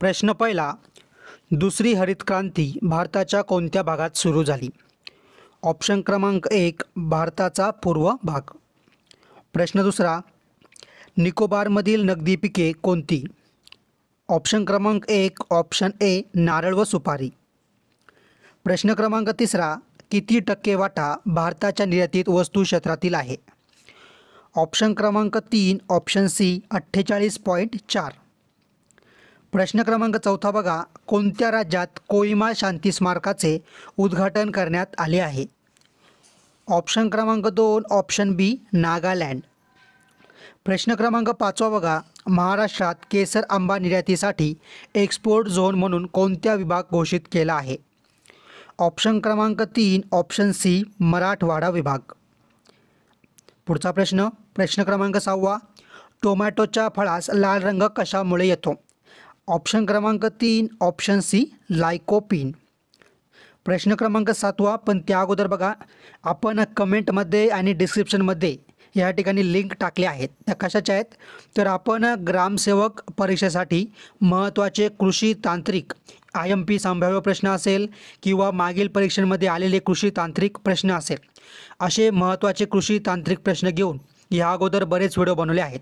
प्रश्न पहिला, दुसरी हरित क्रांती भारताच्या कोणत्या भागात सुरू झाली? ऑप्शन क्रमांक 1 भारताचा पूर्व भाग. प्रश्न दुसरा, निकोबारमधील नगदी पिके कोणती? ऑप्शन क्रमांक 1 ऑप्शन ए नारळ व सुपारी. प्रश्न क्रमांक तिसरा, किती टक्के वाटा भारताच्या निर्यातीत वस्तू क्षेत्रातील आहे? ऑप्शन क्रमांक 3 ऑप्शन सी 48.4. प्रश्न क्रमांक चौथा बघा, कोणत्या राज्यात कोहिमा शांती स्मारकाचे उद्घाटन करण्यात आले आहे? ऑप्शन क्रमांक 2 ऑप्शन बी नागालँड. प्रश्न क्रमांक पाचवा बघा, महाराष्ट्रात केसर आंबा निर्यातीसाठी एक्सपोर्ट झोन म्हणून कोणत्या विभाग घोषित केला आहे? ऑप्शन क्रमांक 3 ऑप्शन सी मराठवाडा विभाग. पुढचा प्रश्न, प्रश्न क्रमांक 6, टोमॅटोच्या फळास लाल रंग कशामुळे येतो? ऑप्शन क्रमांक 3 ऑप्शन सी लायकोपीन. प्रश्न क्रमांक 7, पण त्या अगोदर बघा, आपण कमेंटमध्ये आणि डिस्क्रिप्शनमध्ये या ठिकाणी लिंक टाकले आहेत. त्या कशाच्या आहेत? तर आपण ग्रामसेवक परीक्षेसाठी महत्त्वाचे कृषी तांत्रिक IMP संभाव्य प्रश्न असेल किंवा मागील परीक्षेमध्ये आलेले कृषी तांत्रिक प्रश्न असेल, असे महत्त्वाचे कृषी तांत्रिक प्रश्न घेऊन या अगोदर बरेच व्हिडिओ बनवले आहेत.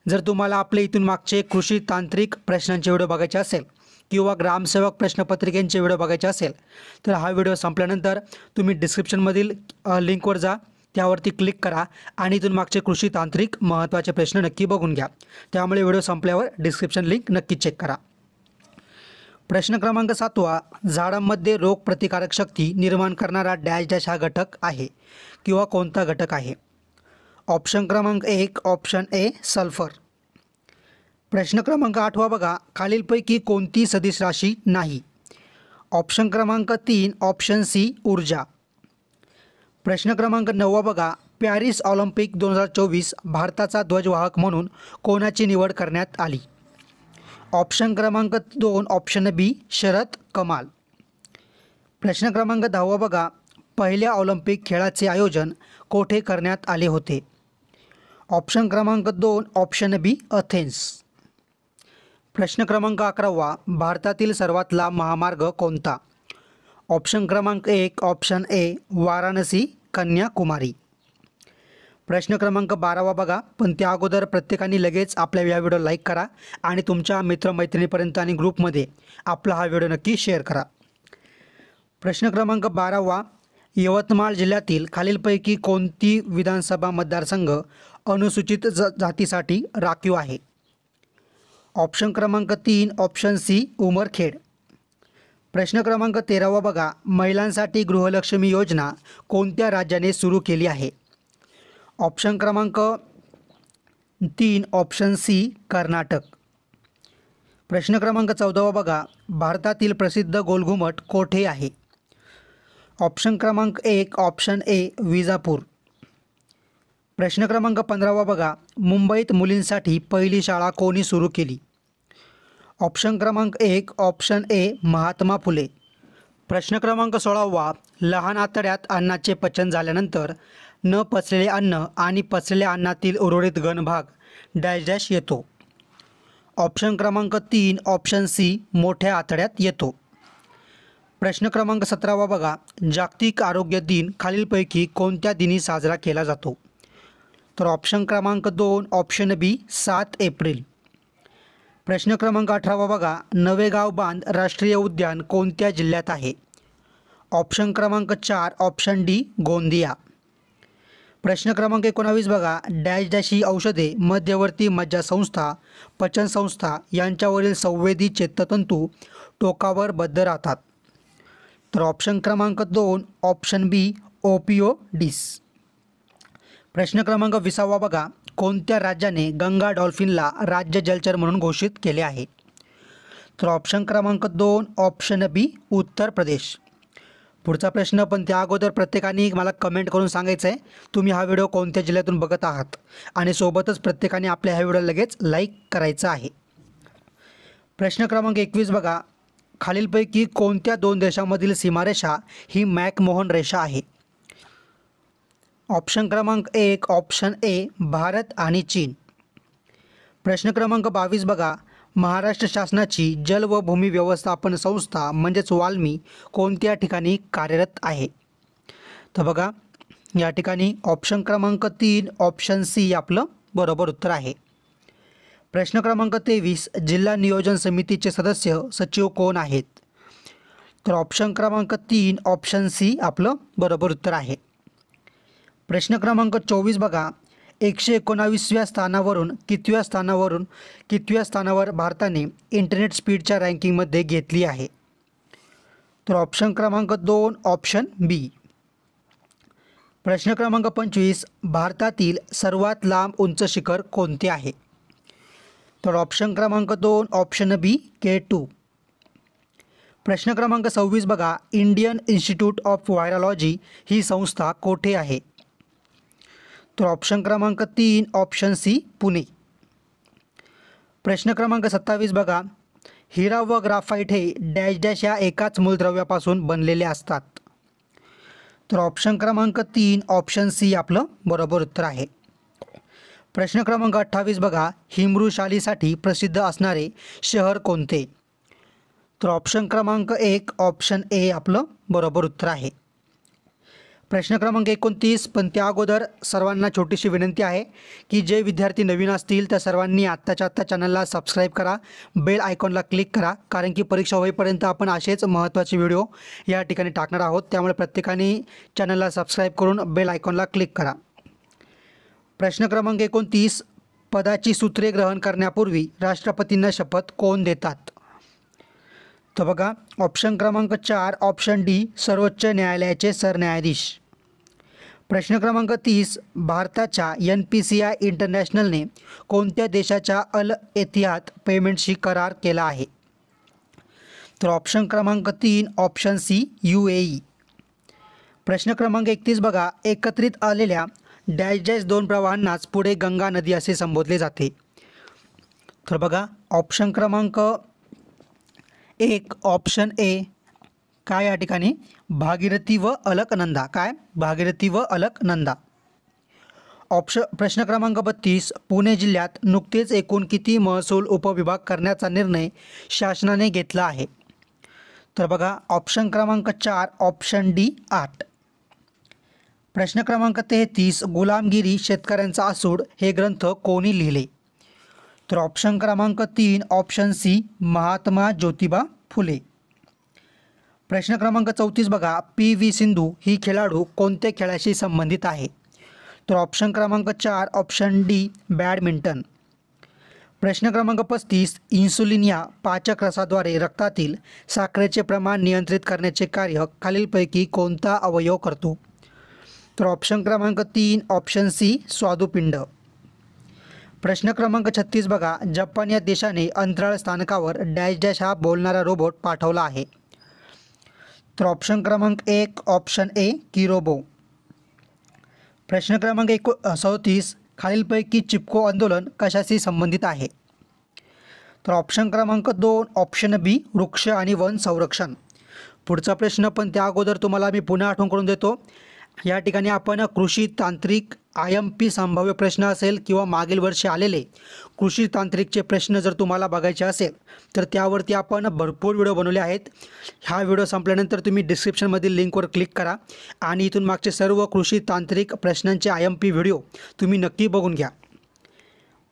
जर तुम्हाला आपले इथून मागचे कृषी तांत्रिक प्रश्नांचे व्हिडिओ बघायचे असेल किंवा ग्रामसेवक प्रश्नपत्रिकेंचे व्हिडिओ बघायचे असेल तर हा व्हिडिओ संपल्यानंतर तुम्ही डिस्क्रिप्शनमधील लिंकवर जा, त्यावरती क्लिक करा आणि इथून मागचे कृषी तांत्रिक महत्त्वाचे प्रश्न नक्की बघून घ्या. त्यामुळे व्हिडिओ संपल्यावर डिस्क्रिप्शन लिंक नक्की चेक करा. प्रश्न क्रमांक 7, झाडांमध्ये रोगप्रतिकारक शक्ती निर्माण करणारा डॅश डॅश हा घटक आहे किंवा कोणता घटक आहे? ऑप्शन क्रमांक 1 ऑप्शन ए सल्फर. प्रश्न क्रमांक 8 बघा, खालीलपैकी कोणती सदिश राशी नाही? ऑप्शन क्रमांक 3 ऑप्शन सी ऊर्जा. प्रश्न क्रमांक 9 बघा, पॅरिस ऑलिम्पिक 2024 भारताचा ध्वजवाहक म्हणून कोणाची निवड करण्यात आली? ऑप्शन क्रमांक 2 ऑप्शन बी शरद कमाल. प्रश्न क्रमांक 10 बघा, पहिल्या ऑलिम्पिक खेळाचे आयोजन कोठे करण्यात आले होते? ऑप्शन क्रमांक 2 ऑप्शन बी अथेन्स. प्रश्न क्रमांक 11, भारतातील सर्वात लांब महामार्ग कोणता? ऑप्शन क्रमांक 1 ऑप्शन ए वाराणसी कन्याकुमारी. प्रश्न क्रमांक 12 बघा, पण त्या अगोदर प्रत्येकाने लगेच आपल्या या व्हिडिओ लाईक करा आणि तुमच्या मित्रमैत्रिणीपर्यंत आणि ग्रुपमध्ये आपला हा व्हिडिओ नक्की शेअर करा. प्रश्न क्रमांक 12, यवतमाळ जिल्ह्यातील खालीलपैकी कोणती विधानसभा मतदारसंघ अनुसूचित जातीसाठी राखीव आहे? ऑप्शन क्रमांक 3 ऑप्शन सी उमरखेड. प्रश्न क्रमांक 13 बघा, महिलांसाठी गृहलक्ष्मी योजना कोणत्या राज्याने सुरू केली आहे? ऑप्शन क्रमांक 3 ऑप्शन सी कर्नाटक. प्रश्न क्रमांक 14 बघा, भारतातील प्रसिद्ध गोलघुमट कोठे आहे? ऑप्शन क्रमांक 1 ऑप्शन ए विजापूर. प्रश्न क्रमांक 15 बघा, मुंबईत मुलींसाठी पहिली शाळा कोणी सुरू केली? ऑप्शन क्रमांक 1 ऑप्शन ए महात्मा फुले. प्रश्न क्रमांक 16, लहान आतड्यात अन्नाचे पचन झाल्यानंतर न पचलेले अन्न आणि पचलेल्या अन्नातील उर्वरित घन भाग डॅश डॅश येतो? ऑप्शन क्रमांक 3 ऑप्शन सी मोठ्या आतड्यात येतो. प्रश्न क्रमांक 17 बघा, जागतिक आरोग्य दिन खालीलपैकी कोणत्या दिनी साजरा केला जातो? तर ऑप्शन क्रमांक 2 ऑप्शन बी 7 एप्रिल. प्रश्न क्रमांक 18 बघा, नवेगाव बांध राष्ट्रीय उद्यान कोणत्या जिल्ह्यात आहे? ऑप्शन क्रमांक 4 ऑप्शन डी गोंदिया. प्रश्न क्रमांक 19 बघा, डॅश डॅश ही औषधे मध्यवर्ती मज्जासंस्था पचनसंस्था यांच्यावरील संवेदी चेतातंतू टोकावर बद्ध राहतात? तर ऑप्शन क्रमांक 2 ऑप्शन बी ओपिओडिस. प्रश्न क्रमांक 20 बघा, कोणत्या राज्याने गंगा डॉल्फिनला राज्य जलचर म्हणून घोषित केले आहे? तर ऑप्शन क्रमांक 2 ऑप्शन बी उत्तर प्रदेश. पुढचा प्रश्न, पण त्या अगोदर प्रत्येकाने मला कमेंट करून सांगायचं आहे तुम्ही हा व्हिडिओ कोणत्या जिल्ह्यातून बघत आहात आणि सोबतच प्रत्येकाने आपल्या ह्या व्हिडिओ लगेच लाईक करायचं आहे. प्रश्न क्रमांक 21 बघा, खालीलपैकी कोणत्या दोन देशांमधील सीमारेषा ही मॅकमोहन रेषा आहे? ऑप्शन क्रमांक 1 ऑप्शन ए भारत आणि चीन. प्रश्न क्रमांक 22 बघा, महाराष्ट्र शासनाची जल व भूमी व्यवस्थापन संस्था म्हणजेच वाल्मी कोणत्या ठिकाणी कार्यरत आहे? तर बघा या ठिकाणी ऑप्शन क्रमांक 3 ऑप्शन सी आपलं बरोबर उत्तर आहे. प्रश्न क्रमांक 23 जिल्हा नियोजन समितीचे सदस्य सचिव कोण आहेत? तर ऑप्शन क्रमांक 3 ऑप्शन सी आपलं बरोबर उत्तर आहे. प्रश्न क्रमांक 24 बघा 119व्या स्थानावरून कितव्या स्थानावर भारताने इंटरनेट स्पीडच्या रँकिंगमध्ये घेतली आहे? तर ऑप्शन क्रमांक 2 ऑप्शन बी. प्रश्न क्रमांक 25 भारतातील सर्वात लांब उंच शिखर कोणते आहे? तर ऑप्शन क्रमांक 2 ऑप्शन बी K2. प्रश्न क्रमांक 26 बघा इंडियन इन्स्टिट्यूट ऑफ व्हायरॉलॉजी ही संस्था कोठे आहे? तर ऑप्शन क्रमांक 3 ऑप्शन सी पुणे. प्रश्न क्रमांक 27 बघा हिरा व ग्राफाईट हे डॅश डॅश या एकाच मूलद्रव्यापासून बनलेले असतात. तर ऑप्शन क्रमांक 3 ऑप्शन सी आपलं बरोबर उत्तर आहे. प्रश्न क्रमांक 28 बघा हिमवृशालीसाठी प्रसिद्ध असणारे शहर कोणते? तर ऑप्शन क्रमांक 1 ऑप्शन ए आपलं बरोबर उत्तर आहे. प्रश्न क्रमांक 29 पण त्या अगोदर सर्वांना छोटीशी विनंती आहे की जे विद्यार्थी नवीन असतील त्या सर्वांनी आत्ताच्या आत्ता चॅनलला सबस्क्राईब करा, बेल आयकॉनला क्लिक करा, कारण की परीक्षा होईपर्यंत आपण असेच महत्त्वाचे व्हिडिओ या ठिकाणी टाकणार आहोत. त्यामुळे प्रत्येकाने चॅनलला सबस्क्राईब करून बेल आयकॉनला क्लिक करा. प्रश्न क्रमांक 29 पदाची सूत्रे ग्रहण करण्यापूर्वी राष्ट्रपतींना शपथ कोण देतात? तर बघा ऑप्शन क्रमांक 4 ऑप्शन डी सर्वोच्च न्यायालयाचे सरन्यायाधीश. प्रश्न क्रमांक 30 भारताच्या NPCI इंटरनॅशनलने कोणत्या देशाच्या अल एतिहाद पेमेंटशी करार केला आहे? तर ऑप्शन क्रमांक 3 ऑप्शन सी UAE. प्रश्न क्रमांक 31 बघा एकत्रित आलेल्या डॅश डॅश 2 प्रवाहांनाच पुढे गंगा नदी असे संबोधले जाते. तर बघा ऑप्शन क्रमांक 1 ऑप्शन ए काय या ठिकाणी भागीरथी व अलकनंदा. काय भागीरथी व अलकनंदा. प्रश्न क्रमांक 32 पुणे जिल्ह्यात नुकतेच एकूण किती महसूल उपविभाग करण्याचा निर्णय शासनाने घेतला आहे? तर बघा ऑप्शन क्रमांक 4 ऑप्शन डी 8. प्रश्न क्रमांक 33 गुलामगिरी शेतकऱ्यांचा आसूड हे ग्रंथ कोणी लिहिले? तर ऑप्शन क्रमांक 3 ऑप्शन सी महात्मा ज्योतिबा फुले. प्रश्न क्रमांक 34 बघा PV सिंधू ही खेळाडू कोणत्या खेळाशी संबंधित आहे? तर ऑप्शन क्रमांक 4 ऑप्शन डी बॅडमिंटन. प्रश्न क्रमांक 35 इन्सुलिन या पाचक रसाद्वारे रक्तातील साखरेचे प्रमाण नियंत्रित करण्याचे कार्य खालीलपैकी कोणता अवयव करतो? तर ऑप्शन क्रमांक 3 ऑप्शन सी स्वादुपिंड. प्रश्न क्रमांक 36 बघा जपान या देशाने अंतराळ स्थानकावर डॅश डॅश हा बोलणारा रोबोट पाठवला आहे. तर ऑप्शन क्रमांक 1 ऑप्शन ए किरोबो. प्रश्न क्रमांक 37 खालीलपैकी चिपको आंदोलन कशाशी संबंधित आहे? तर ऑप्शन क्रमांक 2 ऑप्शन बी वृक्ष आणि वन संरक्षण. पुढचा प्रश्न पण त्या अगोदर तुम्हाला मी पुन्हा आठवण करून देतो. या ठिकाणी आपण कृषी तांत्रिक IMP संभाव्य प्रश्न असेल किंवा मागील वर्षी आलेले कृषी तांत्रिकचे प्रश्न जर तुम्हाला बघायचे असेल तर त्यावरती आपण भरपूर व्हिडिओ बनवले आहेत. हा व्हिडिओ संपल्यानंतर तुम्ही डिस्क्रिप्शनमधील लिंकवर क्लिक करा आणि इथून मागचे सर्व कृषी तांत्रिक प्रश्नांचे IMP व्हिडिओ तुम्ही नक्की बघून घ्या.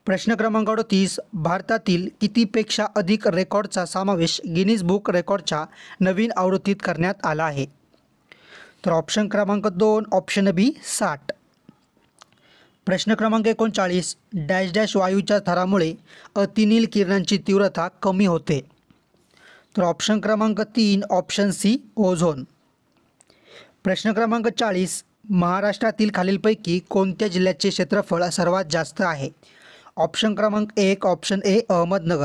प्रश्न क्रमांक 38 भारतातील कितीपेक्षा अधिक रेकॉर्डचा समावेश गिनीज बुक रेकॉर्डच्या नवीन आवृत्तीत करण्यात आला आहे? तर ऑप्शन क्रमांक 2 ऑप्शन बी 60. प्रश्न क्रमांक 39 डॅश डॅश वायूच्या थरामुळे अतिनील किरणांची तीव्रता कमी होते? तर ऑप्शन क्रमांक 3 ऑप्शन सी ओझोन. प्रश्न क्रमांक 40 महाराष्ट्रातील खालीलपैकी कोणत्या जिल्ह्याचे क्षेत्रफळ सर्वात जास्त आहे? ऑप्शन क्रमांक 1 ऑप्शन ए अहमदनगर.